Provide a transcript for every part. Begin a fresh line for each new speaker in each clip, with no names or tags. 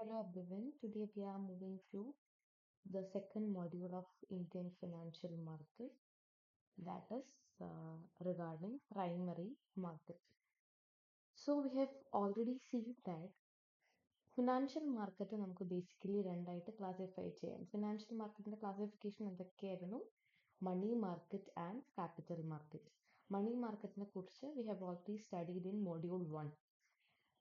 Hello everyone. Today we are moving through the second module of Indian financial market, that is regarding primary market. So we have already seen that financial market നമുക്ക് basically രണ്ടായിട്ട് classify ചെയ്യാം. Financial മാർക്കറ്റിന്റെ classification എന്തൊക്കെയായിരുന്നു? Money market and capital market. Money മാർക്കറ്റിനെ കുറിച്ച് we have already studied in module 1.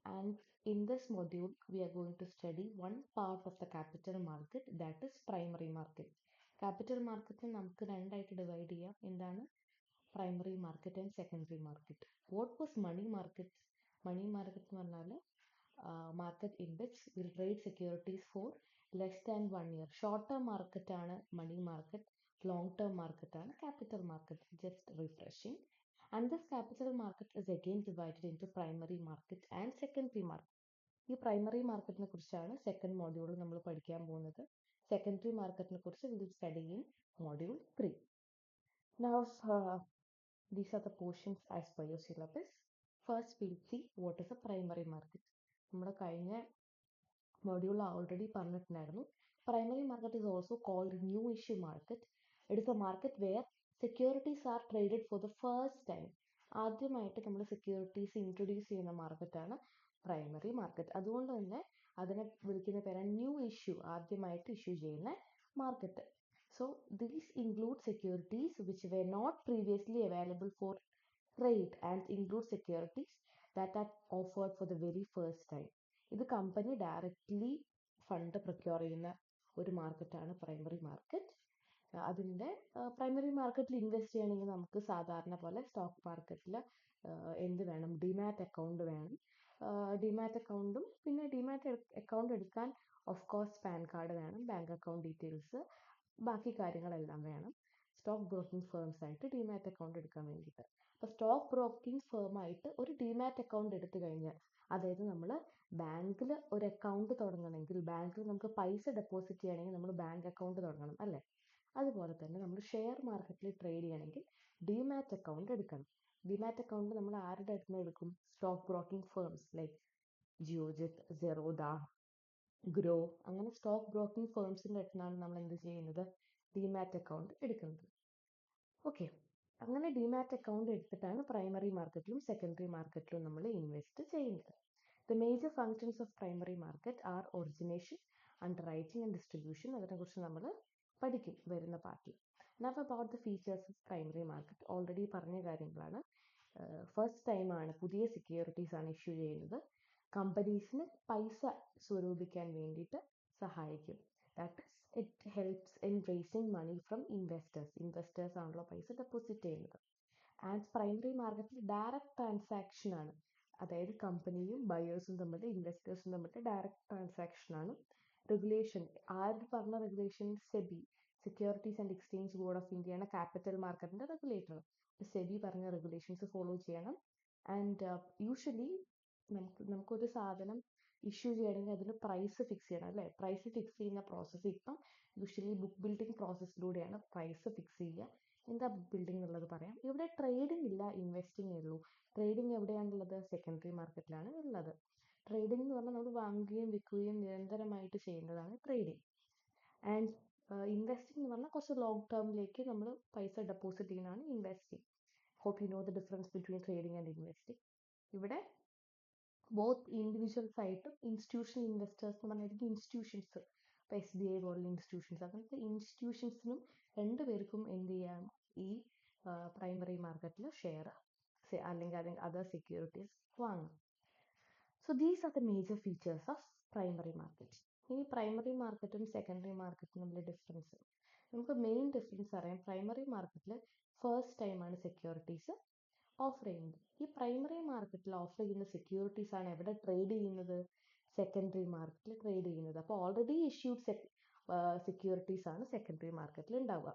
And in this module, we are going to study one part of the capital market, that is primary market. Capital market നമുക്ക് രണ്ടായിട്ട് divide ചെയ്യാം. എന്താണ്? Primary market and secondary market. What was money market? Money market എന്ന് പറഞ്ഞാൽ market in which will trade securities for less than 1 year. Short term market ആണ് money market. Long term market ആണ് capital market. Just refreshing. And this capital market is again divided into primary market and secondary market. ഈ primary മാർക്കറ്റിനെ കുറിച്ചാണ് second മോഡ്യൂളിൽ നമ്മൾ പഠിക്കാൻ പോകുന്നത്. Secondary മാർക്കറ്റിനെ കുറിച്ച് will study in module 3. Now, these are the portions as per your syllabus. First, we'll see what is a primary market. നമ്മുടെ കഴിഞ്ഞ മോഡ്യൂൾ ഓൾറെഡി പറഞ്ഞിട്ടുണ്ടായിരുന്നു. Primary market is also called new issue market. It is a market where securities are traded for the first time. ആദ്യമായിട്ട് നമ്മൾ securities introduce ചെയ്യുന്ന മാർക്കറ്റാണ് primary market. അതുകൊണ്ട് തന്നെ അതിനെ വിളിക്കുന്ന പേരാണ് ന്യൂ ഇഷ്യൂ, ആദ്യമായിട്ട് ഇഷ്യൂ ചെയ്യുന്ന market. So these include securities which were not previously available for trade and include securities that are offered for the very first time. ഇത് കമ്പനി ഡയറക്റ്റ്ലി ഫണ്ട് പ്രൊക്യൂർ ചെയ്യുന്ന ഒരു മാർക്കറ്റാണ് പ്രൈമറി മാർക്കറ്റ്. അതിൻ്റെ primary മാർക്കറ്റിൽ invest ചെയ്യണമെങ്കിൽ നമുക്ക് സാധാരണ പോലെ സ്റ്റോക്ക് മാർക്കറ്റിൽ എന്ത് വേണം? ഡിമാറ്റ് അക്കൗണ്ട് വേണം. ഡിമാറ്റ് അക്കൗണ്ടും പിന്നെ ഡിമാറ്റ് അക്കൗണ്ട് എടുക്കാൻ ഓഫ് കോഴ്സ് പാൻ കാർഡ് വേണം, ബാങ്ക് അക്കൗണ്ട് ഡീറ്റെയിൽസ്, ബാക്കി കാര്യങ്ങളെല്ലാം വേണം. സ്റ്റോക്ക് ബ്രോക്കിംഗ് ഫേംസ് ആയിട്ട് ഡിമാറ്റ് അക്കൗണ്ട് എടുക്കാൻ വേണ്ടിയിട്ട്. അപ്പോൾ സ്റ്റോക്ക് ബ്രോക്കിംഗ് ഫേമായിട്ട് ഒരു ഡിമാറ്റ് അക്കൗണ്ട് എടുത്തു കഴിഞ്ഞാൽ, അതായത് നമ്മൾ ബാങ്കിൽ ഒരു അക്കൗണ്ട് തുടങ്ങണമെങ്കിൽ, ബാങ്കിൽ നമുക്ക് പൈസ ഡെപ്പോസിറ്റ് ചെയ്യണമെങ്കിൽ നമ്മൾ ബാങ്ക് അക്കൗണ്ട് തുടങ്ങണം അല്ലേ? അതുപോലെ തന്നെ നമ്മൾ ഷെയർ മാർക്കറ്റിൽ ട്രേഡ് ചെയ്യണമെങ്കിൽ ഡിമാറ്റ് അക്കൗണ്ട് എടുക്കണം. ഡിമാറ്റ് അക്കൗണ്ട് നമ്മൾ ആരുടെ അടുത്ത് നിന്ന് എടുക്കും? Stock broking firms like Geojit, Zerodha, Groww, അങ്ങനെ സ്റ്റോക്ക് ബ്രോക്കിംഗ് ഫേംസിൻ്റെ അടുത്താണ് നമ്മൾ എന്ത് ചെയ്യുന്നത്? ഡിമാറ്റ് അക്കൗണ്ട് എടുക്കുന്നത്. ഓക്കെ, അങ്ങനെ ഡിമാറ്റ് അക്കൗണ്ട് എടുത്തിട്ടാണ് പ്രൈമറി മാർക്കറ്റിലും സെക്കൻഡറി മാർക്കറ്റിലും നമ്മൾ ഇൻവെസ്റ്റ് ചെയ്യുന്നത്. The major functions of primary market are origination, underwriting and distribution. അതിനെക്കുറിച്ച് നമ്മൾ പഠിക്കും വരുന്ന പാർട്ടിൽ. Now about the features of primary market. Already പറഞ്ഞ കാര്യങ്ങളാണ്. ഫസ്റ്റ് ടൈമാണ് പുതിയ സെക്യൂരിറ്റീസ് ആണ് ഇഷ്യൂ ചെയ്യുന്നത്. കമ്പനീസിന് പൈസ സ്വരൂപിക്കാൻ വേണ്ടിയിട്ട് സഹായിക്കും. That is it helps in raising money from investors. Investors ആണല്ലോ പൈസ ഡെപ്പോസിറ്റ് ചെയ്യുന്നത്. ആൻഡ് പ്രൈമറി മാർക്കറ്റിൽ ഡയറക്റ്റ് ട്രാൻസാക്ഷൻ ആണ്, അതായത് കമ്പനിയും ബയേഴ്സും തമ്മിൽ, ഇൻവെസ്റ്റേഴ്സും തമ്മിൽ ഡയറക്റ്റ് ട്രാൻസാക്ഷൻ ആണ്. റെഗുലേഷൻ, ആര് പറഞ്ഞ regulation? SEBI, Securities and Exchange Board of ഇന്ത്യയാണ് ക്യാപിറ്റൽ മാർക്കറ്റിന്റെ റെഗുലേറ്റർ. സെബി പറഞ്ഞ റെഗുലേഷൻസ് ഫോളോ ചെയ്യണം. ആൻഡ് യൂഷ്വലി നമുക്കൊരു സാധനം ഇഷ്യൂ ചെയ്യണമെങ്കിൽ അതിന് പ്രൈസ് ഫിക്സ് ചെയ്യണം അല്ലേ? പ്രൈസ് ഫിക്സ് ചെയ്യുന്ന പ്രോസസ്സ് ഇപ്പം യൂഷ്വലി ബുക്ക് ബിൽഡിംഗ് പ്രോസസ്സിലൂടെയാണ് പ്രൈസ് ഫിക്സ് ചെയ്യുക. എന്താ ബുക്ക് ബിൽഡിംഗ് എന്നുള്ളത് പറയാം. ഇവിടെ ട്രേഡിംഗ് ഇല്ല, ഇൻവെസ്റ്റിംഗ് ഉള്ളൂ. ട്രേഡിംഗ് എവിടെയാണുള്ളത്? സെക്കൻഡറി മാർക്കറ്റിലാണ് ഉള്ളത്. ട്രേഡിംഗ് എന്ന് പറഞ്ഞാൽ നമ്മൾ വാങ്ങുകയും വിൽക്കുകയും നിരന്തരമായിട്ട് ചെയ്യുന്നതാണ് ട്രേഡിംഗ്. ആൻഡ് ഇൻവെസ്റ്റിംഗ് എന്ന് പറഞ്ഞാൽ കുറച്ച് ലോങ് ടേമിലേക്ക് നമ്മൾ പൈസ ഡെപ്പോസിറ്റ് ചെയ്യുന്നതാണ് investing. Hope you know the difference between trading and investing. ഇവിടെ ബോത്ത് ഇൻഡിവിജ്വൽസ് ആയിട്ടും ഇൻസ്റ്റിറ്റ്യൂഷണൽ ഇൻവെസ്റ്റേഴ്സ് എന്ന് പറഞ്ഞാൽ ഇൻസ്റ്റിറ്റ്യൂഷൻസ്, ഇപ്പോൾ SBI പോലുള്ള ഇൻസ്റ്റിറ്റ്യൂഷൻസ്, അങ്ങനത്തെ ഇൻസ്റ്റിറ്റ്യൂഷൻസിനും രണ്ടുപേർക്കും എന്ത് ചെയ്യാം? ഈ പ്രൈമറി മാർക്കറ്റിൽ ഷെയർ അല്ലെങ്കിൽ അതർ സെക്യൂരിറ്റീസ് വാങ്ങാം. So these are the major features of primary market. ഈ പ്രൈമറി മാർക്കറ്റും സെക്കൻഡറി മാർക്കറ്റും തമ്മിൽ ഡിഫറൻസ്, നമുക്ക് മെയിൻ ഡിഫറൻസ് അറിയാം. പ്രൈമറി മാർക്കറ്റിൽ ഫസ്റ്റ് ടൈമാണ് സെക്യൂരിറ്റീസ് ഓഫർ ചെയ്യുന്നത്. ഈ പ്രൈമറി മാർക്കറ്റിൽ ഓഫർ ചെയ്യുന്ന സെക്യൂരിറ്റീസ് ആണ് എവിടെ ട്രേഡ് ചെയ്യുന്നത്? സെക്കൻഡറി മാർക്കറ്റിൽ ട്രേഡ് ചെയ്യുന്നത്. അപ്പോൾ ഓൾറെഡി ഇഷ്യൂഡ് സെക്യൂരിറ്റീസ് ആണ് സെക്കൻഡറി മാർക്കറ്റിൽ ഉണ്ടാവുക.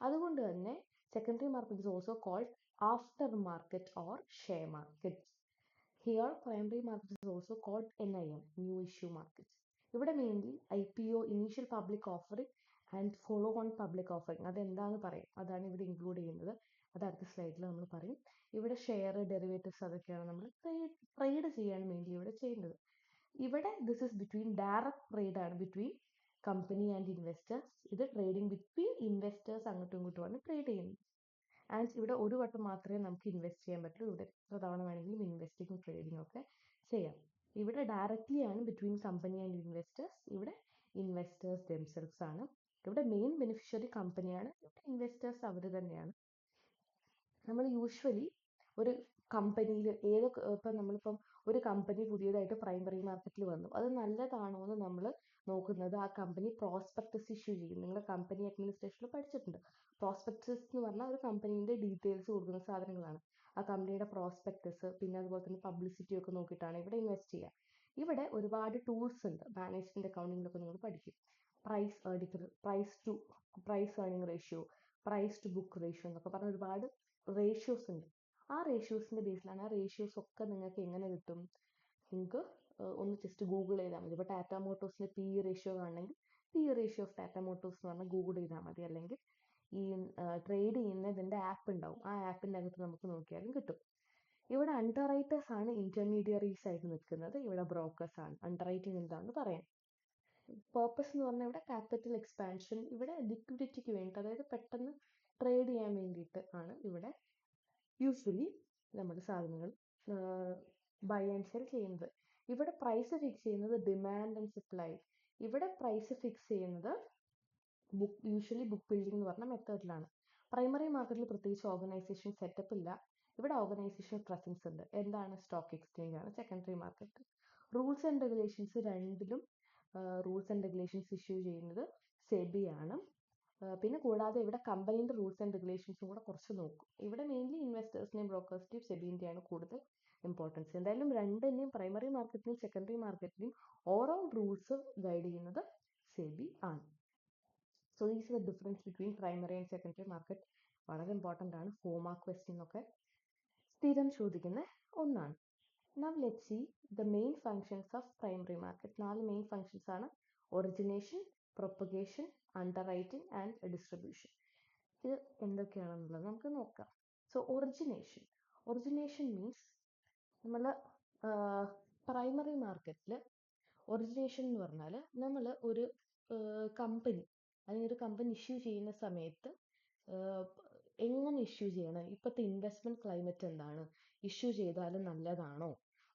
അതുകൊണ്ട് തന്നെ secondary market is also called after market or share market. Here primary market is also called NIM, new issue market. ഇവിടെ mainly IPO, initial public offering and follow on public offering, അതെന്താണെന്ന് പറയും, അതാണ് ഇവിടെ include ചെയ്യുന്നത്. അത് അടുത്ത സ്ലൈഡിൽ നമ്മൾ പറയും. ഇവിടെ ഷെയർ, ഡെറിവേറ്റീവ്സ്, അതൊക്കെയാണ് നമ്മൾ ട്രേഡ് ചെയ്യാണ് മെയിൻലി ഇവിടെ ചെയ്യുന്നത്. ഇവിടെ this is between direct trade ആണ് ബിറ്റ്വീൻ കമ്പനി ആൻഡ് ഇൻവെസ്റ്റേഴ്സ്. ഇത് ട്രേഡിംഗ് ബിറ്റ്വീൻ ഇൻവെസ്റ്റേഴ്സ് അങ്ങോട്ടും ഇങ്ങോട്ടുമാണ് ട്രേഡ് ചെയ്യുന്നത്. ആൻഡ് ഇവിടെ ഒരു വട്ടം മാത്രമേ നമുക്ക് ഇൻവെസ്റ്റ് ചെയ്യാൻ പറ്റൂ. ഇവിടെ എത്ര തവണ വേണമെങ്കിലും ഇൻവെസ്റ്റിങ്ങും ട്രേഡിങ്ങും ഒക്കെ ചെയ്യാം. ഇവിടെ ഡയറക്റ്റ്ലി ആണ് ബിറ്റ്വീൻ കമ്പനി ആൻഡ് ഇൻവെസ്റ്റേഴ്സ്. ഇവിടെ ഇൻവെസ്റ്റേഴ്സ് ദംസെൽവ്സ് ആണ്. ഇവിടെ മെയിൻ ബെനിഫിഷ്യറി കമ്പനിയാണ്. ഇവിടെ ഇൻവെസ്റ്റേഴ്സ് അവർ തന്നെയാണ്. നമ്മൾ യൂഷ്വലി ഒരു കമ്പനിയിൽ ഇപ്പം നമ്മളിപ്പം ഒരു കമ്പനി പുതിയതായിട്ട് പ്രൈമറി മാർക്കറ്റിൽ വന്നു, അത് നല്ലതാണോ എന്ന് നമ്മൾ നോക്കുന്നത് ആ കമ്പനി പ്രോസ്പെക്ടസ് ഇഷ്യൂ ചെയ്യും. നിങ്ങൾ കമ്പനി അഡ്മിനിസ്ട്രേഷനിൽ പഠിച്ചിട്ടുണ്ട്. പ്രോസ്പെക്ടസ് എന്ന് പറഞ്ഞാൽ ഒരു കമ്പനീൻ്റെ ഡീറ്റെയിൽസ് കൊടുക്കുന്ന സാധനങ്ങളാണ്. ആ കമ്പനിയുടെ പ്രോസ്പെക്ടസ്, പിന്നെ അതുപോലെ തന്നെ പബ്ലിസിറ്റി ഒക്കെ നോക്കിയിട്ടാണ് ഇവിടെ ഇൻവെസ്റ്റ് ചെയ്യുക. ഇവിടെ ഒരുപാട് ടൂൾസ് ഉണ്ട്. മാനേജ്മെന്റ് അക്കൗണ്ടിങ്ങിലൊക്കെ നിങ്ങൾ പഠിക്കും. Price earning ratio, price to book ratio എന്നൊക്കെ പറഞ്ഞ ഒരുപാട് റേഷ്യോസ് ഉണ്ട്. ആ റേഷ്യോസിന്റെ ബേസിലാണ്. ആ റേഷ്യോസ് ഒക്കെ നിങ്ങൾക്ക് എങ്ങനെ കിട്ടും? നിങ്ങൾക്ക് ഒന്ന് ജസ്റ്റ് ഗൂഗിൾ ചെയ്താൽ മതി. ഇപ്പോൾ ടാറ്റ മോട്ടോഴ്സിന്റെ പി റേഷ്യോ കാണണമെങ്കിൽ P ratio of Tata Motors എന്ന് പറഞ്ഞാൽ ഗൂഗിൾ ചെയ്താൽ മതി. അല്ലെങ്കിൽ ഈ ട്രേഡ് ചെയ്യുന്നതിന്റെ ആപ്പ് ഉണ്ടാവും, ആ ആപ്പിന്റെ അകത്ത് നമുക്ക് നോക്കിയാലും കിട്ടും. ഇവിടെ അണ്ടർ റൈറ്റേഴ്സ് ആണ് ഇന്റർമീഡിയറീസ് ആയിട്ട് നിൽക്കുന്നത്. ഇവിടെ ബ്രോക്കേഴ്സ് ആണ്. അണ്ടർ റൈറ്റിംഗ് എന്താണെന്ന് പറയാം. പേർപ്പസ് എന്ന് പറഞ്ഞാൽ ഇവിടെ ക്യാപിറ്റൽ എക്സ്പാൻഷൻ, ഇവിടെ ലിക്വിഡിറ്റിക്ക് വേണ്ടിയിട്ട്, അതായത് പെട്ടെന്ന് ട്രേഡ് ചെയ്യാൻ വേണ്ടിയിട്ട് ആണ് ഇവിടെ യൂഷ്വലി നമ്മൾ സാധനങ്ങൾ ബൈ ആൻഡ് സെൽ ചെയ്യുന്നത്. ഇവിടെ പ്രൈസ് ഫിക്സ് ചെയ്യുന്നത് ഡിമാൻഡ് ആൻഡ് സപ്ലൈ. ഇവിടെ പ്രൈസ് ഫിക്സ് ചെയ്യുന്നത് യൂഷ്വലി ബുക്ക് ബിൽഡിംഗ് എന്ന് പറഞ്ഞ മെത്തേഡിലാണ്. പ്രൈമറി മാർക്കറ്റിൽ പ്രത്യേകിച്ച് ഓർഗനൈസേഷൻ സെറ്റപ്പ് ഇല്ല. ഇവിടെ ഓർഗനൈസേഷൻ പ്രസൻസ് ഉണ്ട്. എന്താണ്? സ്റ്റോക്ക് എക്സ്ചേഞ്ച് ആണ് secondary market. Rules and regulations രണ്ടിലും റൂൾസ് ആൻഡ് റെഗുലേഷൻസ് ഇഷ്യൂ ചെയ്യുന്നത് സെബി ആണ്. പിന്നെ കൂടാതെ ഇവിടെ കമ്പനീൻ്റെ റൂൾസ് ആൻഡ് റെഗുലേഷൻസും കൂടെ കുറച്ച് നോക്കും. ഇവിടെ മെയിൻലി ഇൻവെസ്റ്റേഴ്സിനെയും ബ്രോക്കേഴ്സിനെയും സെബീൻ്റെയാണ് കൂടുതൽ ഇമ്പോർട്ടൻസ്. എന്തായാലും രണ്ടിനെയും പ്രൈമറി മാർക്കറ്റിലും സെക്കൻഡറി മാർക്കറ്റിലും ഓരോ റൂൾസ് ഗൈഡ് ചെയ്യുന്നത് സെബി ആണ്. So these the difference between primary and secondary market. വളരെ ഇമ്പോർട്ടൻ്റ് ആണ്. 4 മാർക്ക് ക്വസ്റ്റ്യൻ ഒക്കെ സ്ഥിരം ചോദിക്കുന്ന ഒന്നാണ്. Now let's see the main functions of primary market. 4 main functions ആണ്: origination, propagation, underwriting and distribution. ഇത് എന്തൊക്കെയാണെന്നുള്ളത് നമുക്ക് നോക്കാം. സോ ഒറിജിനേഷൻ മീൻസ് നമ്മൾ പ്രൈമറി മാർക്കറ്റിൽ ഒറിജിനേഷൻ എന്ന് പറഞ്ഞാൽ നമ്മൾ ഒരു കമ്പനി അല്ലെങ്കിൽ ഒരു കമ്പനി ഇഷ്യൂ ചെയ്യുന്ന സമയത്ത് എങ്ങനെ ഇഷ്യൂ ചെയ്യണം, ഇപ്പോഴത്തെ ഇൻവെസ്റ്റ്മെന്റ് ക്ലൈമറ്റ് എന്താണ്, ഇഷ്യൂ ചെയ്താലും നല്ലതാണോ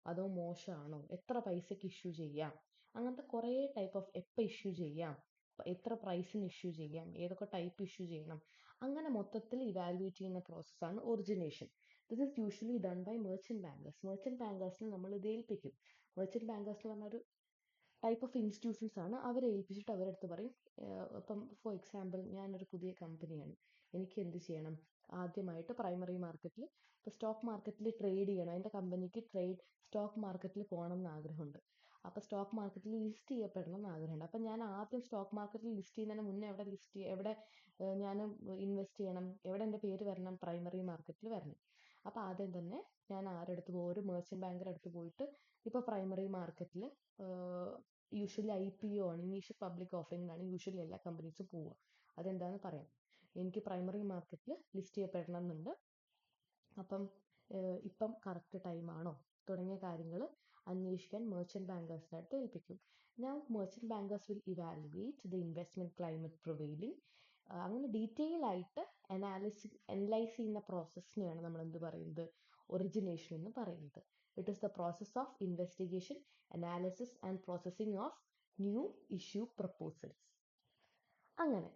അതോ മോശമാണോ, എത്ര പൈസക്ക് ഇഷ്യൂ ചെയ്യാം, അങ്ങനത്തെ കുറേ ടൈപ്പ് ഓഫ് എപ്പോൾ ഇഷ്യൂ ചെയ്യാം, എത്ര പ്രൈസിന് ഇഷ്യൂ ചെയ്യാം, ഏതൊക്കെ ടൈപ്പ് ഇഷ്യൂ ചെയ്യണം, അങ്ങനെ മൊത്തത്തിൽ ഇവാലുവേറ്റ് ചെയ്യുന്ന പ്രോസസ്സാണ് origination. This is usually done by merchant bankers. Merchant ബാങ്കേഴ്സിന് നമ്മൾ ഇത് ഏൽപ്പിക്കും. മെർച്ചന്റ് ബാങ്കേഴ്സ് എന്ന് പറഞ്ഞ ഒരു ടൈപ്പ് ഓഫ് ഇൻസ്റ്റിറ്റ്യൂഷൻസ് ആണ്. അവരെ ഏൽപ്പിച്ചിട്ട് അവരടുത്ത് പറയും, ഇപ്പം ഫോർ എക്സാമ്പിൾ ഞാനൊരു പുതിയ കമ്പനിയാണ്, എനിക്ക് എന്ത് ചെയ്യണം, ആദ്യമായിട്ട് പ്രൈമറി മാർക്കറ്റിൽ ഇപ്പോൾ സ്റ്റോക്ക് മാർക്കറ്റിൽ ട്രേഡ് ചെയ്യണം, എൻ്റെ കമ്പനിക്ക് സ്റ്റോക്ക് മാർക്കറ്റിൽ പോകണം എന്ന് ആഗ്രഹമുണ്ട്. അപ്പോൾ സ്റ്റോക്ക് മാർക്കറ്റിൽ ലിസ്റ്റ് ചെയ്യപ്പെടണം എന്ന് ആഗ്രഹമുണ്ട്. അപ്പം ഞാൻ ആദ്യം സ്റ്റോക്ക് മാർക്കറ്റിൽ ലിസ്റ്റ് ചെയ്യുന്നതിന് മുന്നേ എവിടെ ഞാൻ ഇൻവെസ്റ്റ് ചെയ്യണം, എവിടെ എൻ്റെ പേര് വരണം, പ്രൈമറി മാർക്കറ്റിൽ വരണം. അപ്പോൾ ആദ്യം തന്നെ ഞാൻ ആരടുത്ത് പോകും, ഒരു മെർച്ചന്റ് ബാങ്കർ അടുത്ത് പോയിട്ട് ഇപ്പോൾ പ്രൈമറി മാർക്കറ്റിൽ യൂഷ്വലി IPO ആണ്, ഇനീഷ്യൽ പബ്ലിക് ഓഫറിംഗിനാണ് യൂഷ്വലി എല്ലാ കമ്പനീസും പോവുക. അതെന്താണെന്ന് പറയാം. എനിക്ക് പ്രൈമറി മാർക്കറ്റിൽ ലിസ്റ്റ് ചെയ്യപ്പെടണം എന്നുണ്ട്, അപ്പം ഇപ്പം കറക്റ്റ് ടൈമാണോ തുടങ്ങിയ കാര്യങ്ങൾ അന്വേഷിക്കാൻ മെർച്ചന്റ് ബാങ്കേഴ്സിൻ്റെ അടുത്ത് ഏൽപ്പിക്കും. Now merchant bankers will evaluate the investment climate prevailing. അങ്ങനെ ഡീറ്റെയിൽ ആയിട്ട് അനലൈസ് ചെയ്യുന്ന പ്രോസസ്സിനെയാണ് നമ്മൾ എന്ത് പറയുന്നത്, ഒറിജിനേഷൻ എന്ന് പറയുന്നത്. It is the process of investigation, analysis and processing of new issue proposals. അങ്ങനെ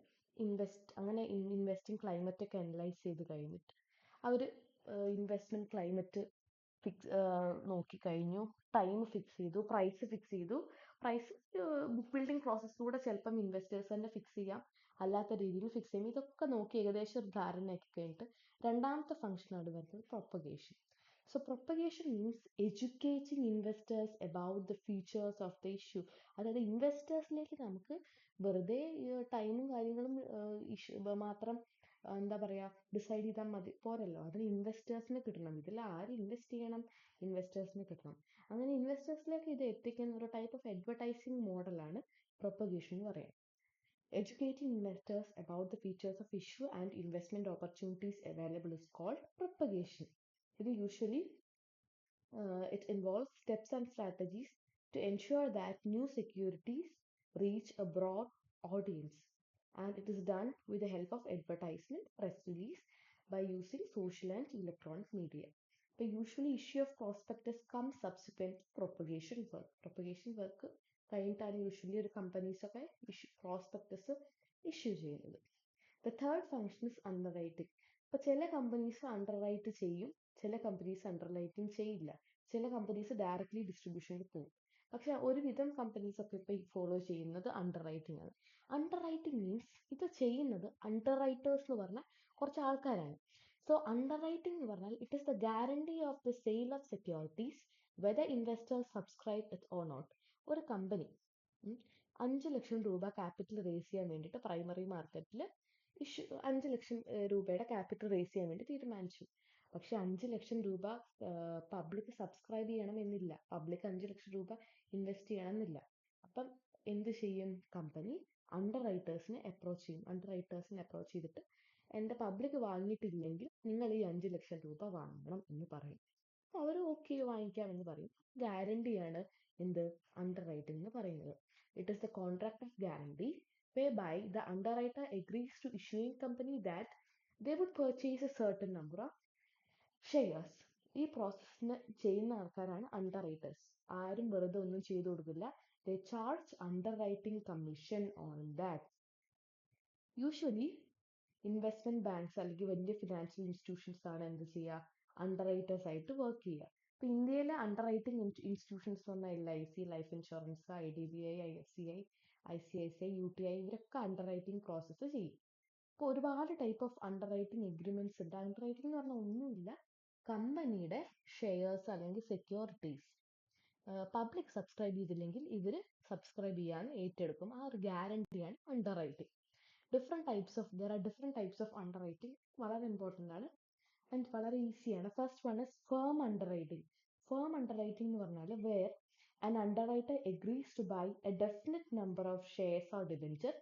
ഇൻവെസ്റ്റിംഗ് ക്ലൈമറ്റ് ഒക്കെ അനലൈസ് ചെയ്ത് കഴിഞ്ഞിട്ട് അവർ ഇൻവെസ്റ്റ്മെന്റ് ക്ലൈമറ്റ് നോക്കിക്കഴിഞ്ഞു, ടൈം ഫിക്സ് ചെയ്തു, പ്രൈസ് ഫിക്സ് ചെയ്തു. പ്രൈസ് ബുക്ക് ബിൽഡിംഗ് പ്രോസസ്സിലൂടെ ചിലപ്പം ഇൻവെസ്റ്റേഴ്സ് തന്നെ ഫിക്സ് ചെയ്യാം, അല്ലാത്ത രീതിയിൽ ഫിക്സ് ചെയ്യും. ഇതൊക്കെ നോക്കി ഏകദേശം ഒരു ധാരണയാക്കി കഴിഞ്ഞിട്ട് രണ്ടാമത്തെ ഫംഗ്ഷനാണ് വരുന്നത് propagation. So propagation means educating investors about the features of the issue. അതായത് ഇൻവെസ്റ്റേഴ്സിലേക്ക് നമുക്ക് വെറുതെ ടൈമും കാര്യങ്ങളും മാത്രം എന്താ പറയുക ഡിസൈഡ് ചെയ്താൽ മതി പോരല്ലോ, അതിന് ഇൻവെസ്റ്റേഴ്സിനെ കിട്ടണം. ഇതിൽ ആര് ഇൻവെസ്റ്റ് ചെയ്യണം, ഇൻവെസ്റ്റേഴ്സിനെ കിട്ടണം. അങ്ങനെ ഇൻവെസ്റ്റേഴ്സിലേക്ക് ഇത് എത്തിക്കുന്ന ഒരു ടൈപ്പ് ഓഫ് അഡ്വർടൈസിങ് മോഡലാണ് പ്രൊപ്പഗേഷൻ എന്ന് പറയാം. Educating investors about the features of issue and investment opportunities available is called propagation. It usually it involves steps and strategies to ensure that new securities reach a broad audience. And it is done with the help of advertisement, press release, by using social and electronic media. The usually issue of prospectus comes subsequent propagation work. Propagation work കഴിഞ്ഞിട്ടാണ് usually ഒരു companies ഒക്കെ prospectus issue ചെയ്യുന്നത്. The third function is under writing. ഇപ്പൊ ചില companies under right ചെയ്യും, ചില companies under writing ചെയ്യില്ല. ചില കമ്പനീസ് ഡയറക്ട്ലി ഡിസ്ട്രിബ്യൂഷനിൽ പോകും. പക്ഷെ ഒരുവിധം കമ്പനീസ് ഒക്കെ ഇപ്പൊ ഫോളോ ചെയ്യുന്നത് അണ്ടർ റൈറ്റിംഗ് ആണ്. അണ്ടർ റൈറ്റിംഗ് മീൻസ് ഇത് ചെയ്യുന്നത് അണ്ടർ റൈറ്റേഴ്സ് എന്ന് പറഞ്ഞ കുറച്ച് ആൾക്കാരാണ്. സോ അണ്ടർ റൈറ്റിംഗ് എന്ന് പറഞ്ഞാൽ it is the guarantee of the sale of securities whether investors subscribe it or not. ഒരു കമ്പനി 5 ലക്ഷം രൂപ ക്യാപിറ്റൽ റേസ് ചെയ്യാൻ വേണ്ടിയിട്ട് പ്രൈമറി മാർക്കറ്റിൽ 5 ലക്ഷം രൂപയുടെ ക്യാപിറ്റൽ റേസ് ചെയ്യാൻ വേണ്ടി തീരുമാനിച്ചു. പക്ഷെ 5 ലക്ഷം രൂപ പബ്ലിക് സബ്സ്ക്രൈബ് ചെയ്യണം എന്നില്ല, പബ്ലിക് 5 ലക്ഷം രൂപ ഇൻവെസ്റ്റ് ചെയ്യണം എന്നില്ല. അപ്പം എന്ത് ചെയ്യും കമ്പനി? അണ്ടർ റൈറ്റേഴ്സിനെ അപ്രോച്ച് ചെയ്യും. അണ്ടർ റൈറ്റേഴ്സിനെ അപ്രോച്ച് ചെയ്തിട്ട് എൻ്റെ പബ്ലിക് വാങ്ങിയിട്ടില്ലെങ്കിൽ നിങ്ങൾ ഈ 5 ലക്ഷം രൂപ വാങ്ങണം എന്ന് പറയും. അപ്പോൾ അവർ ഓക്കെ വാങ്ങിക്കാം എന്ന് പറയും. ഗ്യാരണ്ടിയാണ് എന്ത് അണ്ടർ റൈറ്റിംഗ് എന്ന് പറയുന്നത്. It is the contract of guarantee whereby the underwriter agrees to issuing company that they would purchase a certain number of shares. ഈ പ്രോസസ്സിന് ചെയ്യുന്ന ആൾക്കാരാണ് അണ്ടർ റൈറ്റേഴ്സ്. ആരും വെറുതെ ഒന്നും ചെയ്തു കൊടുക്കില്ല. they charge underwriting commission on that. Usually investment banks അല്ലെങ്കിൽ വലിയ ഫിനാൻഷ്യൽ ഇൻസ്റ്റിറ്റ്യൂഷൻസ് ആണ് എന്ത് ചെയ്യുക, അണ്ടർ റൈറ്റേഴ്സ് ആയിട്ട് വർക്ക് ചെയ്യുക. ഇപ്പൊ ഇന്ത്യയിലെ അണ്ടർ റൈറ്റിംഗ് ഇൻസ്റ്റിറ്റ്യൂഷൻസ് എന്ന് പറഞ്ഞാൽ LIC, life insurance, IDBI, IFCI, ICICI, UTI, ഇവരൊക്കെ അണ്ടർ റൈറ്റിംഗ് പ്രോസസ്സ് ചെയ്യും. ഇപ്പോൾ ഒരുപാട് type of under writing agreements ഉണ്ട്. അണ്ടർ റൈറ്റിംഗ് എന്ന് പറഞ്ഞാൽ ഒന്നുമില്ല, കമ്പനിയുടെ ഷെയർസ് അല്ലെങ്കിൽ സെക്യൂരിറ്റീസ് പബ്ലിക് സബ്സ്ക്രൈബ് ചെയ്തില്ലെങ്കിൽ ഇവർ സബ്സ്ക്രൈബ് ചെയ്യാൻ ഏറ്റെടുക്കും. ആ ഒരു ഗ്യാരണ്ടിയാണ് underwriting. there are different types of underwriting. വളരെ ഇമ്പോർട്ടൻ്റ് ആണ് ആൻഡ് വളരെ ഈസിയാണ്. First one is firm underwriting. Firm underwriting എന്ന് പറഞ്ഞാൽ where an underwriter agrees to buy a definite number of shares or debenture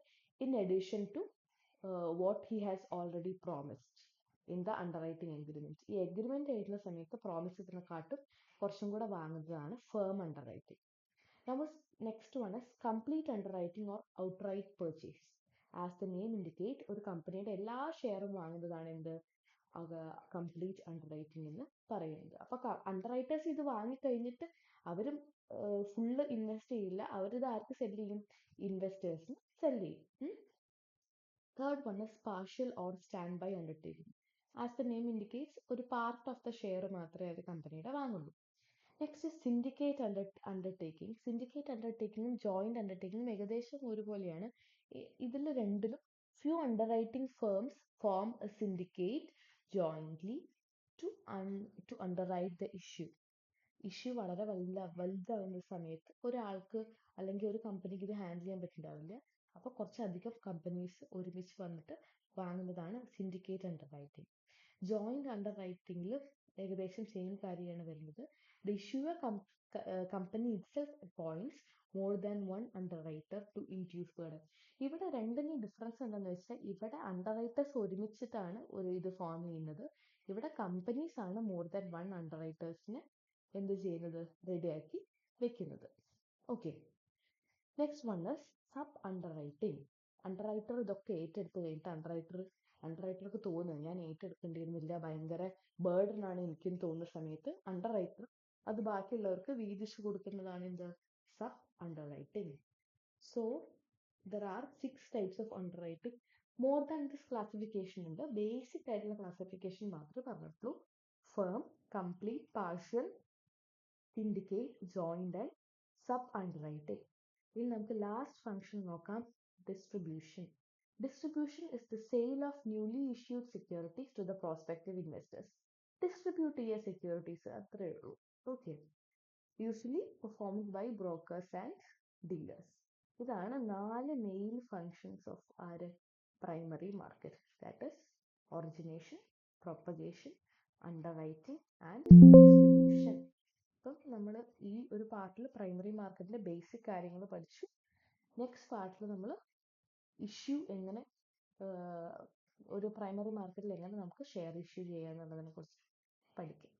in addition to what he has already promised in the underwriting agreement. ഈ agreement ആയിട്ടുള്ള സമയത്ത് promise ചെയ്തതിനെക്കാട്ടും കുറച്ചും കൂടെ വാങ്ങുന്നതാണ് firm അണ്ടർറൈറ്റിംഗ്. Next one is complete underwriting or outright purchase. As the name indicate, ഒരു കമ്പനിയുടെ എല്ലാ ഷെയറും വാങ്ങുന്നതാണ് എന്ത് കംപ്ലീറ്റ് അണ്ടർറൈറ്റിംഗ് എന്ന് പറയുന്നത്. അപ്പൊ അണ്ടർറൈറ്റേഴ്സ് ഇത് വാങ്ങിക്കഴിഞ്ഞിട്ട് അവരും ഫുള്ള് ഇൻവെസ്റ്റ് ചെയ്യില്ല, അവരിത് ആർക്ക് സെല് ചെയ്യും? ഇൻവെസ്റ്റേഴ്സിന് സെല് ചെയ്യും. Third one is partial or stand by undertaking. As the name indicates, ഒരു പാർട്ട് ഓഫ് ദ ഷെയർ മാത്രമേ അത് കമ്പനിയുടെ വാങ്ങുള്ളൂ. Next syndicate undertaking. സിൻഡിക്കേറ്റ് അണ്ടർടേക്കിങ്ങും ജോയിന്റ് അണ്ടർടേക്കിങ്ങും ഏകദേശം ഒരുപോലെയാണ്. ഇതിൽ രണ്ടിലും few underwriting firms form a syndicate jointly to underwrite the issue. Issue വളരെ വലുതാവുന്ന സമയത്ത് ഒരാൾക്ക് അല്ലെങ്കിൽ ഒരു കമ്പനിക്ക് ഇത് ഹാൻഡിൽ ചെയ്യാൻ പറ്റുന്നുണ്ടാവില്ല. അപ്പോൾ കുറച്ചധികം കമ്പനീസ് ഒരുമിച്ച് വന്നിട്ട് വാങ്ങുന്നതാണ് സിൻഡിക്കേറ്റ് അണ്ടർറൈറ്റിംഗ്. ജോയിന്റ് അണ്ടർറൈറ്റിംഗിൽ ഏകദേശം സെയിം കാര്യമാണ് വരുന്നത്. The issuer company itself appoints more than one underwriter to induce burden. ഇവിടെ രണ്ടിനും ഡിഫറൻസ് എന്താണെന്ന് വെച്ചാൽ ഇവിടെ അണ്ടർറൈറ്റേഴ്സ് ഒരുമിച്ചിട്ടാണ് ഒരു ഇത് ഫോം ചെയ്യുന്നത്. ഇവിടെ കമ്പനീസ് ആണ് മോർ ദാൻ വൺ അണ്ടർറൈറ്റേഴ്സിനെ എന്ത് ചെയ്യുന്നത്, റെഡിയാക്കി വെക്കുന്നത്. Okay, next one is sub underwriting. Underwriter ഇതൊക്കെ ഏറ്റെടുത്ത് കഴിഞ്ഞിട്ട് അണ്ടർറൈറ്റർക്ക് തോന്നുന്നത് ഞാൻ ഏറ്റെടുക്കേണ്ടിയിരുന്നില്ല, ഭയങ്കര ബേർഡൻ ആണ് എനിക്കും തോന്നുന്ന സമയത്ത് അണ്ടർറൈറ്റർ അത് ബാക്കിയുള്ളവർക്ക് വീതിച്ചു കൊടുക്കുന്നതാണ് എന്ത്, sub underwriting. So there are 6 types of underwriting. More than this classification ഉണ്ട്, ബേസിക് ആയിട്ടുള്ള ക്ലാസിഫിക്കേഷൻ മാത്രമേ പറഞ്ഞിട്ടുള്ളൂ. Firm, complete, partial, syndicate, joint and sub underwriting. ഇനി നമുക്ക് ലാസ്റ്റ് ഫംഗ്ഷൻ നോക്കാം, distribution. Distribution is the sale of newly issued securities to the prospective investors. Distribute ചെയ്യാ securities, അത്രേ ഉള്ളൂ. Okay. Usually performed by brokers and dealers. ഇതാണ് 4 main functions of ആര്, primary market. That is origination, propagation, underwriting and distribution. അപ്പം നമ്മൾ ഈ ഒരു പാർട്ടിൽ പ്രൈമറി മാർക്കറ്റിലെ ബേസിക് കാര്യങ്ങൾ പഠിച്ചു. നെക്സ്റ്റ് പാർട്ടിൽ നമ്മൾ ഇഷ്യൂ എങ്ങനെ ഒരു പ്രൈമറി മാർക്കറ്റിൽ എങ്ങനെ നമുക്ക് ഷെയർ ഇഷ്യൂ ചെയ്യാന്നുള്ളതിനെ കുറിച്ച് പഠിക്കും.